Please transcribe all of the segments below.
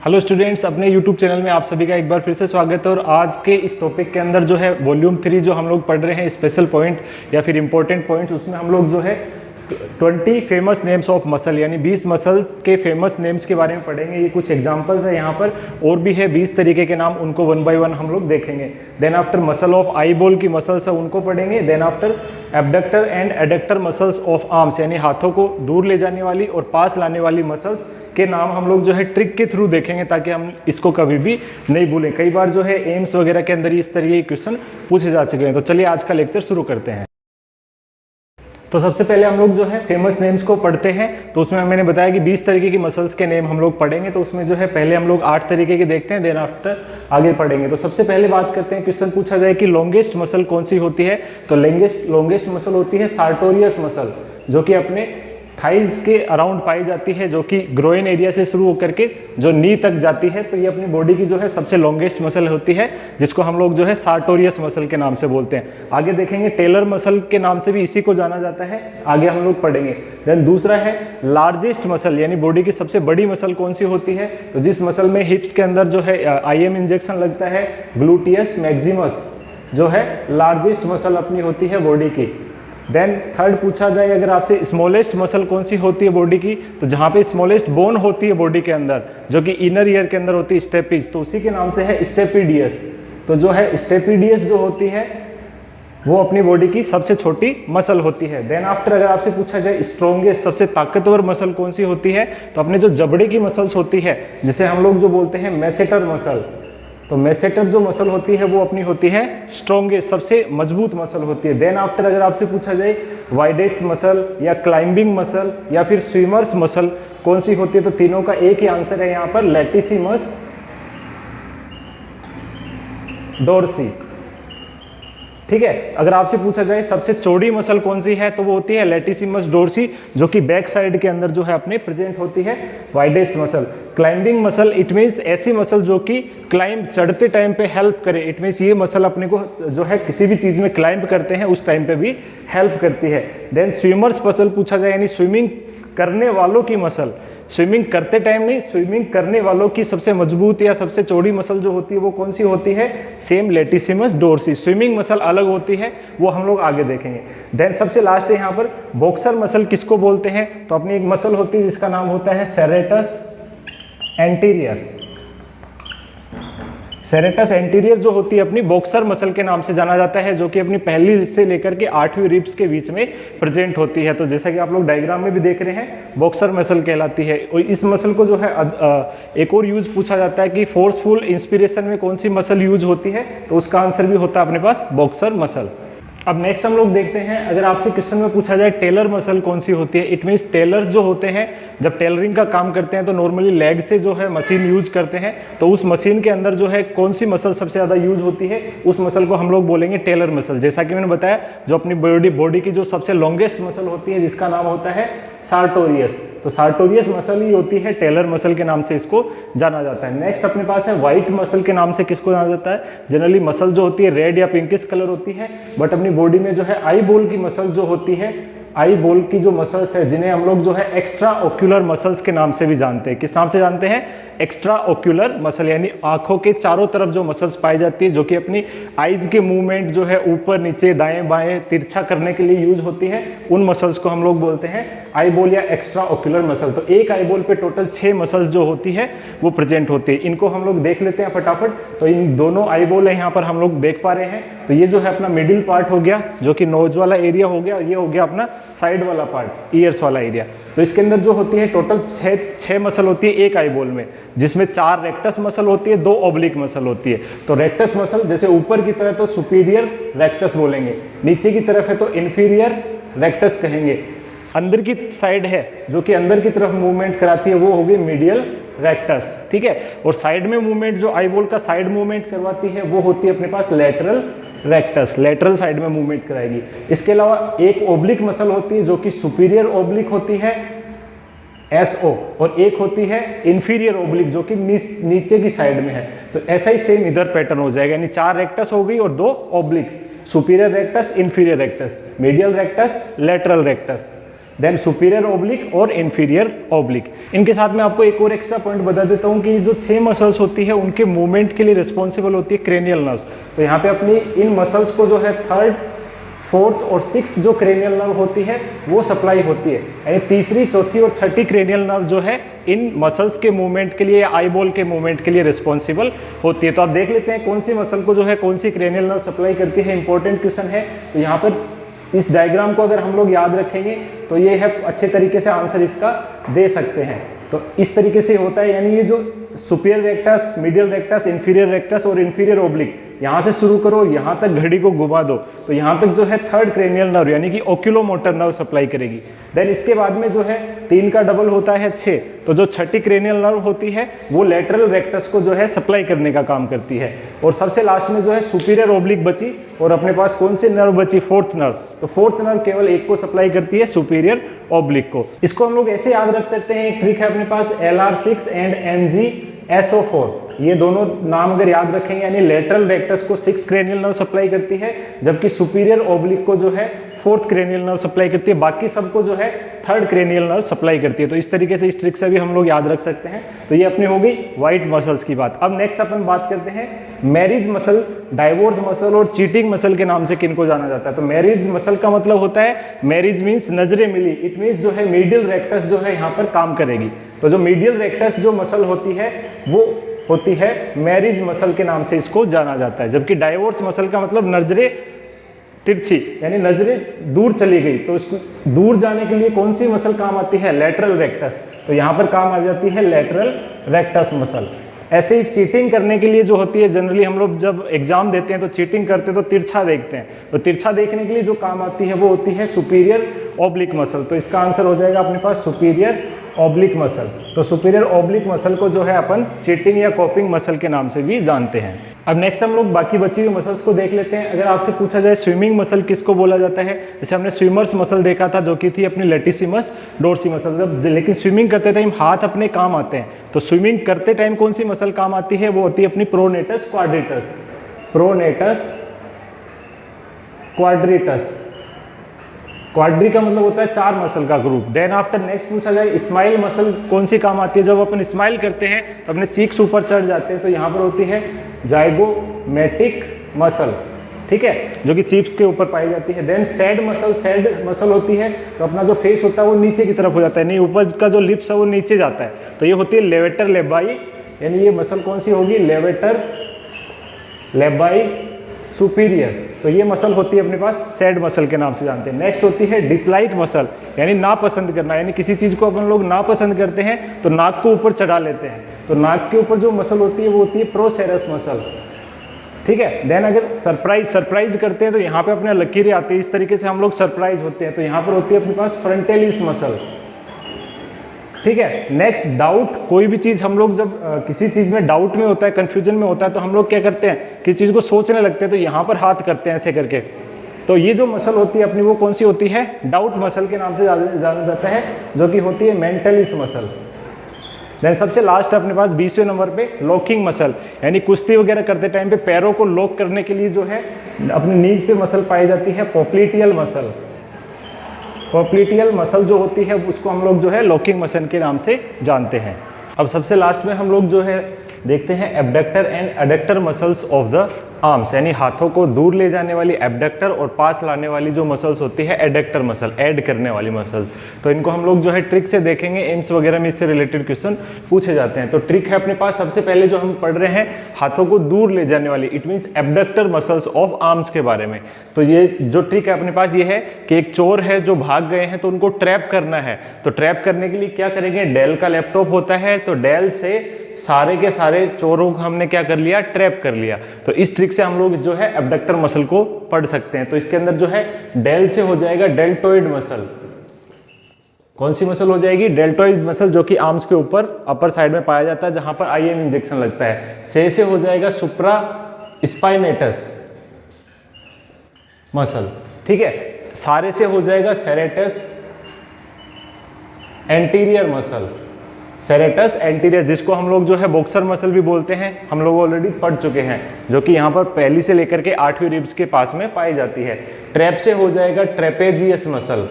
Hello students, अपने YouTube channel में आप सभी का एक बार फिर से स्वागत है। और आज के इस टॉपिक के अंदर जो है वॉल्यूम 3 जो हम लोग पढ़ रहे हैं स्पेशल पॉइंट या फिर इंपॉर्टेंट पॉइंट्स, उसमें हम लोग जो है 20 फेमस नेम्स ऑफ मसल यानी 20 मसल्स के फेमस नेम्स के बारे में पढ़ेंगे। ये कुछ एग्जांपल्स है यहाँ पर, और भी है 20 तरीके के नाम, उनको वन बाय वन हम लोग देखेंगे। Then after muscle of eyeball की मसल्स है उनको पढ़ेंगे। Then after abductor and adductor muscles of arms यानी हाथों को दूर ले जाने वाली और पास लाने वाली मसल्स के नाम हम लोग जो है ट्रिक के थ्रू देखेंगे, ताकि हम इसको कभी भी नहीं भूलें। कई बार जो है एम्स वगैरह के अंदर इस तरीके के क्वेश्चन पूछे जा चुके हैं। तो चलिए आज का लेक्चर शुरू करते हैं। तो सबसे पहले हम लोग जो है फेमस नेम्स को पढ़ते हैं। तो उसमें मैंने बताया कि 20 तरीके की मसल्स के नेम हम लोग पढ़ेंगे। तो उसमें जो है पहले हम लोग 8 तरीके के देखते हैं, देन आफ्टर आगे पढ़ेंगे। तो सबसे पहले बात करते हैं, क्वेश्चन पूछा जाए कि लॉन्गेस्ट मसल कौन सी होती है। तो लॉन्गेस्ट मसल होती है सार्टोरियस मसल, जो कि अपने थाइज के अराउंड पाई जाती है, जो कि ग्रोइन एरिया से शुरू होकर के जो नी तक जाती है। तो ये अपनी बॉडी की जो है सबसे लॉन्गेस्ट मसल होती है, जिसको हम लोग जो है सार्टोरियस मसल के नाम से बोलते हैं। आगे देखेंगे टेलर मसल के नाम से भी इसी को जाना जाता है, आगे हम लोग पढ़ेंगे। देन दूसरा है लार्जेस्ट मसल यानी बॉडी की सबसे बड़ी मसल कौन सी होती है। तो जिस मसल में हिप्स के अंदर जो है IM इंजेक्शन लगता है, ग्लूटियस मैक्सिमस जो है लार्जेस्ट मसल अपनी होती है बॉडी की। देन थर्ड पूछा जाए अगर आपसे स्मॉलेस्ट मसल कौन सी होती है बॉडी की, तो जहाँ पे स्मॉलेस्ट बोन होती है बॉडी के अंदर, जो कि इनर ईयर के अंदर होती है स्टेपिज, तो उसी के नाम से है स्टेपिडियस। तो जो है स्टेपिडियस जो होती है वो अपनी बॉडी की सबसे छोटी मसल होती है। देन आफ्टर अगर आपसे पूछा जाए स्ट्रॉन्गेस्ट सबसे ताकतवर मसल कौन सी होती है, तो अपने जो जबड़े की मसल्स होती है, जिसे हम लोग जो बोलते हैं मैसेटर मसल, तो मैसेटर जो मसल होती है वो अपनी होती है स्ट्रॉन्गेस्ट सबसे मजबूत मसल होती है। देन आफ्टर अगर आपसे पूछा जाए वाइडेस्ट मसल या क्लाइंबिंग मसल या फिर स्विमर्स मसल कौन सी होती है, तो तीनों का एक ही आंसर है यहाँ पर, लैटिसिमस डोर्सी। ठीक है। अगर आपसे पूछा जाए सबसे चौड़ी मसल कौन सी है, तो वो होती है लैटिसिमस डोर्सी, जो कि बैक साइड के अंदर जो है अपने प्रेजेंट होती है। Widest muscle climbing muscle, it means ऐसी मसल जो कि क्लाइंब चढ़ते टाइम पे हेल्प करे। इट मीन्स ये मसल अपने को जो है किसी भी चीज में क्लाइंब करते हैं उस टाइम पे भी हेल्प करती है। देन स्विमर्स मसल पूछा जाए यानी स्विमिंग करने वालों की मसल, स्विमिंग करते टाइम नहीं, स्विमिंग करने वालों की सबसे मजबूत या सबसे चौड़ी मसल जो होती है वो कौन सी होती है, same latissimus dorsi. Swimming muscle अलग होती है, वो हम लोग आगे देखेंगे। देन सबसे लास्ट है यहाँ पर बॉक्सर मसल किसको बोलते हैं, तो अपनी एक मसल होती है जिसका नाम होता है सेरेटस एंटीरियर। सेरेटस एंटीरियर जो होती है अपनी बॉक्सर मसल के नाम से जाना जाता है, जो कि अपनी पहली से लेकर के 8वीं रिब्स के बीच में प्रेजेंट होती है। तो जैसा कि आप लोग डायग्राम में भी देख रहे हैं, बॉक्सर मसल कहलाती है। और इस मसल को जो है एक और यूज पूछा जाता है कि फोर्सफुल इंस्पिरेशन में कौन सी मसल यूज होती है, तो उसका आंसर भी होता है अपने पास बॉक्सर मसल। अब नेक्स्ट हम लोग देखते हैं, अगर आपसे क्वेश्चन में पूछा जाए टेलर मसल कौन सी होती है। इट मीन्स टेलर्स जो होते हैं जब टेलरिंग का काम करते हैं तो नॉर्मली लेग से जो है मशीन यूज करते हैं, तो उस मशीन के अंदर जो है कौन सी मसल सबसे ज़्यादा यूज होती है, उस मसल को हम लोग बोलेंगे टेलर मसल। जैसा कि मैंने बताया, जो अपनी बॉडी की जो सबसे लॉन्गेस्ट मसल होती है जिसका नाम होता है सार्टोरियस, तो सार्टोरियस मसल ही होती है टेलर मसल के नाम से इसको जाना जाता है। नेक्स्ट अपने पास है व्हाइट मसल के नाम से किसको जाना जाता है। जनरली मसल जो होती है रेड या पिंकिश कलर होती है, बट अपनी बॉडी में जो है आई बॉल की मसल जो होती है, आई बॉल की जो मसल्स है, जिन्हें हम लोग जो है एक्स्ट्रा ओक्यूलर मसल्स के नाम से भी जानते हैं। किस नाम से जानते हैं, एक्स्ट्रा ओक्यूलर मसल, यानी आंखों के चारों तरफ जो मसल्स पाई जाती है, जो कि अपनी आईज के मूवमेंट जो है ऊपर नीचे दाएं बाएं तिरछा करने के लिए यूज होती है, उन मसल्स को हम लोग बोलते हैं आई बॉल या एक्स्ट्रा ओक्यूलर मसल। तो एक आई बॉल पे टोटल 6 मसल्स जो होती है वो प्रेजेंट होती है। इनको हम लोग देख लेते हैं फटाफट। तो इन दोनों आई बॉल है यहाँ पर हम लोग देख पा रहे हैं। तो ये जो है अपना मिडिल पार्ट हो गया, जो कि नोज वाला एरिया हो गया, और ये हो गया अपना साइड वाला पार्ट, ईयर्स वाला एरिया। तो इसके अंदर जो होती है टोटल 6 मसल होती है एक आई बॉल में, जिसमें 4 रेक्टस मसल होती है, 2 ऑब्लिक मसल होती है। तो रेक्टस मसल जैसे ऊपर की तरफ तो सुपीरियर रेक्टस बोलेंगे, नीचे की तरफ है तो इन्फीरियर रेक्टस कहेंगे। अंदर की साइड है जो कि अंदर की तरफ मूवमेंट कराती है, वो होगी मीडियल रेक्टस। ठीक है। और साइड में मूवमेंट जो आई बॉल का साइड मूवमेंट करवाती है वो होती है अपने पास लेटरल रेक्टस, लेटरल साइड में मूवमेंट कराएगी। इसके अलावा एक ओब्लिक मसल होती है जो कि सुपीरियर ओब्लिक होती है SO, और एक होती है इंफीरियर ओब्लिक जो कि नीचे की साइड में है। तो ऐसा ही सेम इधर पैटर्न हो जाएगा, यानी 4 रेक्टस हो गई और 2 oblique, superior rectus, inferior rectus, medial rectus, lateral rectus. Then superior oblique और इंफीरियर ओब्लिक। इनके साथ में आपको एक और एक्स्ट्रा पॉइंट बता देता हूँ कि जो 6 मसल्स होती है उनके मूवमेंट के लिए रिस्पॉन्सिबल होती है क्रेनियल नर्व्स। तो यहाँ पे अपनी इन मसल्स को जो है 3rd, 4th और 6th जो क्रेनियल नर्व होती है वो सप्लाई होती है, यानी तीसरी, चौथी और छठी क्रेनियल नर्व जो है इन मसल्स के मूवमेंट के लिए या आई बॉल के मूवमेंट के लिए रिस्पॉन्सिबल होती है। तो आप देख लेते हैं कौन सी मसल को जो है कौन सी क्रेनियल नर्व सप्लाई करती है, इंपॉर्टेंट क्वेश्चन है। तो यहाँ पर इस डायग्राम को अगर हम लोग याद रखेंगे तो ये है, अच्छे तरीके से आंसर इसका दे सकते हैं। तो इस तरीके से होता है, यानी ये जो superior rectus, medial rectus, inferior rectus और इंफीरियर ओब्लिक, यहाँ से शुरू करो यहाँ तक घड़ी को घुमा दो तो यहाँ तक जो है 3rd क्रेनियल नर्व यानी कि ओक्यूलोमोटर नर्व सप्लाई करेगी। देन इसके बाद में जो है 3 का डबल होता है 6, तो जो छठी क्रेनियल नर्व होती है वो लेटरल रेक्टस को जो है सप्लाई करने का काम करती है। और सबसे लास्ट में जो है सुपीरियर ओब्लिक बची और अपने पास कौन सी नर्व बची, 4th नर्व। तो 4th नर्व केवल एक को सप्लाई करती है, सुपीरियर ओब्लिक को। इसको हम लोग ऐसे याद रख सकते हैं, एक ट्रिक है अपने पास LR6 एंड MgSO4, ये दोनों नाम अगर याद रखेंगे, यानी लेटरल रेक्टस को 6 क्रेनियल नर्व सप्लाई करती है जबकि सुपीरियर ओब्लिक को जो है 4th क्रेनियल नर्व सप्लाई करती है, बाकी सबको जो है 3rd क्रेनियल नर्व सप्लाई करती है। तो इस तरीके से इस ट्रिक से भी हम लोग याद रख सकते हैं। तो ये अपनी हो गई वाइट मसल्स की बात। अब नेक्स्ट अपन बात करते हैं मैरिज मसल, डाइवोर्स मसल और चीटिंग मसल के नाम से किनको जाना जाता है। तो मैरिज मसल का मतलब होता है, मैरिज मीन्स नजरें मिली, इट मीन्स जो है मीडियल रेक्टस जो है यहाँ पर काम करेगी। तो जो मीडियल रेक्टस जो मसल होती है वो होती है मैरिज मसल के नाम से इसको जाना जाता है। जबकि डाइवोर्स मसल का मतलब नजरें तिरछी, यानी नजरें दूर चली गई, तो इसको दूर जाने के लिए कौन सी मसल काम आती है, लेटरल रेक्टस। तो यहाँ पर काम आ जाती है लेटरल रेक्टस मसल। ऐसे ही चीटिंग करने के लिए जो होती है, जनरली हम लोग जब एग्जाम देते हैं तो चीटिंग करते हैं तो तिरछा देखते हैं, तो तिरछा देखने के लिए जो काम आती है वो होती है सुपीरियर ओब्लिक मसल। तो इसका आंसर हो जाएगा अपने पास सुपीरियर ओब्लिक मसल। तो सुपीरियर ओब्लिक मसल को जो है अपन चीटिंग या कॉपिंग मसल के नाम से भी जानते हैं। अब नेक्स्ट हम लोग बाकी बची हुई मसल्स को देख लेते हैं। अगर आपसे पूछा जाए स्विमिंग मसल किसको बोला जाता है, जैसे हमने स्विमर्स मसल देखा था जो कि थी अपनी लेटिसिमस डोर्सी मसल। जब लेकिन स्विमिंग करते टाइम हाथ अपने काम आते हैं, तो स्विमिंग करते टाइम कौन सी मसल काम आती है, वो होती है अपनी प्रोनेटस क्वाड्रिटस। प्रोनेटस क्वाड्रिटस, क्वाड्री का मतलब होता है 4 मसल का ग्रुप। देन आफ्टर नेक्स्ट पूछा जाए स्माइल मसल कौन सी काम आती है, जब अपन स्माइल करते हैं तो अपने चीक्स ऊपर चढ़ जाते हैं, तो यहाँ पर होती है जाइगोमेटिक मसल, ठीक है, जो कि चीक्स के ऊपर पाई जाती है। देन सैड मसल होती है, तो अपना जो फेस होता है वो नीचे की तरफ हो जाता है, नहीं ऊपर का जो लिप्स है वो नीचे जाता है, तो ये होती है लेवेटर लेबाई, यानी ये मसल कौन सी होगी, लेवेटर लेबाई सुपीरियर। तो ये मसल होती है अपने पास सैड मसल के नाम से जानते हैं। नेक्स्ट होती है डिसलाइक मसल, यानी नापसंद करना, यानी किसी चीज को अपन लोग नापसंद करते हैं तो नाक को ऊपर चढ़ा लेते हैं, तो नाक के ऊपर जो मसल होती है वो होती है प्रोसेरस मसल, ठीक है। देन अगर सरप्राइज करते हैं तो यहाँ पे अपने लकीरें आती है, इस तरीके से हम लोग सरप्राइज होते हैं, तो यहाँ पर होती है अपने पास फ्रंटेलिस मसल, ठीक है। नेक्स्ट डाउट, कोई भी चीज हम लोग जब किसी चीज में डाउट में होता है, कंफ्यूजन में होता है, तो हम लोग क्या करते हैं, किसी चीज को सोचने लगते हैं, तो यहाँ पर हाथ करते हैं ऐसे करके। तो ये जो मसल होती है अपनी वो कौन सी होती है, डाउट मसल के नाम से जाना जाता है, जो कि होती है मेंटलिस मसल। देन सबसे लास्ट अपने पास 20वें नंबर पे लॉकिंग मसल, यानी कुश्ती वगैरह करते टाइम पे पैरों को लॉक करने के लिए जो है अपने नीज पे मसल पाई जाती है, पॉप्लिटियल मसल। पॉप्लिटियल मसल जो होती है उसको हम लोग जो है लॉकिंग मसल के नाम से जानते हैं। अब सबसे लास्ट में हम लोग जो है देखते हैं abductor and adductor muscles of the arms, यानी हाथों को दूर ले जाने वाली एब्डक्टर और पास लाने वाली जो मसल्स होती है एडक्टर मसल, ऐड करने वाली मसल्स। तो इनको हम लोग जो है ट्रिक से देखेंगे, एम्स वगैरह में इससे रिलेटेड क्वेश्चन पूछे जाते हैं। तो ट्रिक है अपने पास, सबसे पहले जो हम पढ़ रहे हैं हाथों को दूर ले जाने वाली, it means abductor muscles of arms के बारे में। तो ये जो ट्रिक है अपने पास ये है कि एक चोर है जो भाग गए हैं, तो उनको ट्रैप करना है। तो ट्रैप करने के लिए क्या करेंगे, डेल का लैपटॉप होता है, तो डेल से सारे के सारे चोरों को हमने क्या कर लिया, ट्रैप कर लिया। तो इस ट्रिक से हम लोग जो है एब्डक्टर मसल को पढ़ सकते हैं। तो इसके अंदर जो है डेल से हो जाएगा डेल्टोइड मसल। कौन सी मसल हो जाएगी, डेल्टोइड मसल, जो कि आर्म्स के ऊपर अपर साइड में पाया जाता है, जहां पर आईएम इंजेक्शन लगता है। से हो जाएगा सुप्रा स्पाइनेटस मसल, ठीक है। सारे से हो जाएगा serratus anterior muscle, serratus anterior, जिसको हम लोग जो है बॉक्सर मसल भी बोलते हैं, हम लोग ऑलरेडी पढ़ चुके हैं, जो कि यहाँ पर पहली से लेकर के 8वीं रिब्स के पास में पाई जाती है। ट्रैप से हो जाएगा ट्रेपेजियस मसल,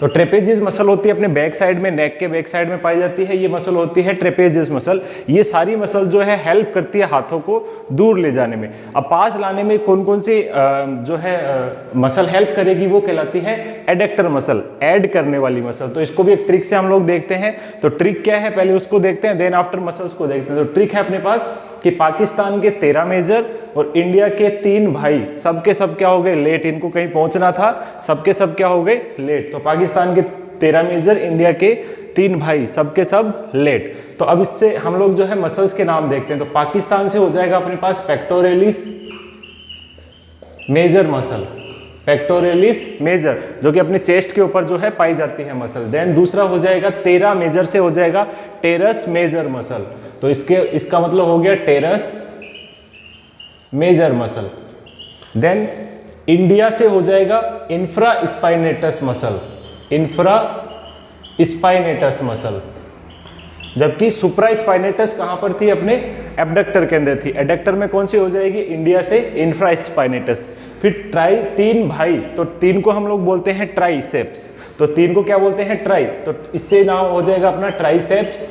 तो ट्रेपेजियस मसल होती है अपने बैक साइड में, नेक के बैक साइड में पाई जाती है, ये मसल होती है ट्रेपेजियस मसल। ये सारी मसल जो है हेल्प करती है हाथों को दूर ले जाने में। अब पास लाने में कौन कौन सी जो है मसल हेल्प करेगी, वो कहलाती है एडक्टर मसल, ऐड करने वाली मसल। तो इसको भी एक ट्रिक से हम लोग देखते हैं। तो ट्रिक क्या है पहले उसको देखते हैं, देन आफ्टर मसल्स को देखते हैं। तो ट्रिक है अपने पास कि पाकिस्तान के 13 मेजर और इंडिया के 3 भाई सबके सब क्या हो गए लेट, इनको कहीं पहुंचना था, सबके सब क्या हो गए लेट। तो पाकिस्तान के 13 मेजर, इंडिया के 3 भाई सबके सब लेट। तो अब इससे हम लोग जो है मसल्स के नाम देखते हैं। तो पाकिस्तान से हो जाएगा अपने पास pectoralis major muscle, pectoralis major जो कि अपने चेस्ट के ऊपर जो है पाई जाती है मसल। देन दूसरा हो जाएगा 13 मेजर से हो जाएगा टेरस मेजर मसल। तो इसका मतलब हो गया teres major muscle. Then India से हो जाएगा infraspinatus muscle, infraspinatus muscle. जबकि सुप्रा स्पाइनेटस कहां पर थी, अपने एबडक्टर के अंदर थी। एडक्टर में कौन सी हो जाएगी, इंडिया से इंफ्रा स्पाइनेटस। फिर ट्राई 3 भाई, तो 3 को हम लोग बोलते हैं ट्राइसेप्स। तो 3 को क्या बोलते हैं, ट्राई। तो इससे नाम हो जाएगा अपना ट्राइसेप्स,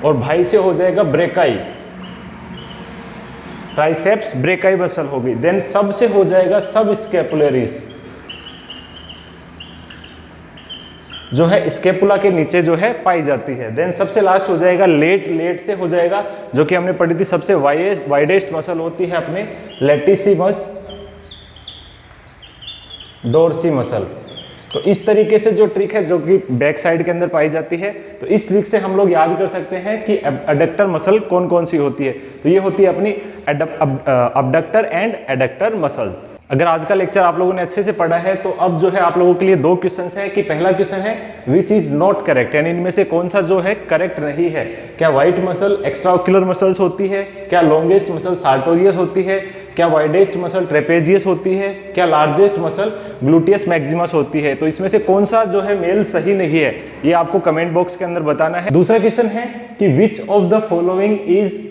और भाई से हो जाएगा ब्रेकाई, ट्राइसेप्स ब्रेकाई मसल होगी। देन सब से हो जाएगा सब स्कैपुलरिस, जो है स्केपुला के नीचे जो है पाई जाती है। देन सबसे लास्ट हो जाएगा लेट, लेट से हो जाएगा जो कि हमने पढ़ी थी सबसे वाइडेस्ट मसल होती है अपने लेटिसिमस डोर्सी मसल। तो इस तरीके से जो ट्रिक है जो कि बैक साइड के अंदर पाई जाती है, तो इस ट्रिक से हम लोग याद कर सकते हैं कि एडक्टर मसल कौन कौन सी होती है। तो ये होती है अपनी अबडक्टर एंड एडक्टर मसल्स। अगर आज का लेक्चर आप लोगों ने अच्छे से पढ़ा है तो अब जो है आप लोगों के लिए 2 क्वेश्चन है कि पहला क्वेश्चन है विच इज नॉट करेक्ट, यानी इनमें से कौन सा जो है करेक्ट नहीं है। क्या व्हाइट मसल एक्स्ट्राओक्युलर मसल्स होती है, क्या लॉन्गेस्ट मसल सार्टोरियस होती है, क्या वाइडेस्ट मसल ट्रेपेजियस होती है, क्या लार्जेस्ट मसल ग्लूटियस मैक्सिमस होती है। तो इसमें से कौन सा जो है मेल सही नहीं है, ये आपको कमेंट बॉक्स के अंदर बताना है। दूसरा क्वेश्चन है कि which of the following is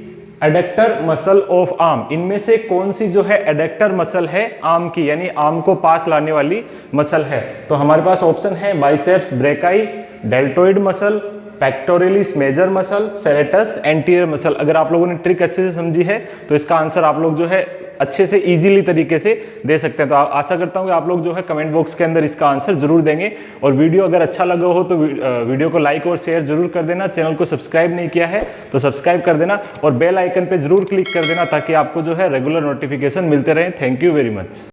adductor muscle of arm, इनमें से कौन सी जो है एडक्टर मसल है आर्म की, यानी आर्म को पास लाने वाली मसल है। तो हमारे पास ऑप्शन है biceps brachii, deltoid muscle, pectoralis major muscle, serratus anterior muscle. अगर आप लोगों ने ट्रिक अच्छे से समझी है तो इसका आंसर आप लोग जो है अच्छे से इजीली तरीके से दे सकते हैं। तो आशा करता हूं कि आप लोग जो है कमेंट बॉक्स के अंदर इसका आंसर जरूर देंगे। और वीडियो अगर अच्छा लगा हो तो वीडियो को लाइक और शेयर जरूर कर देना। चैनल को सब्सक्राइब नहीं किया है तो सब्सक्राइब कर देना और बेल आइकन पे जरूर क्लिक कर देना ताकि आपको जो है रेगुलर नोटिफिकेशन मिलते रहे। Thank you very much.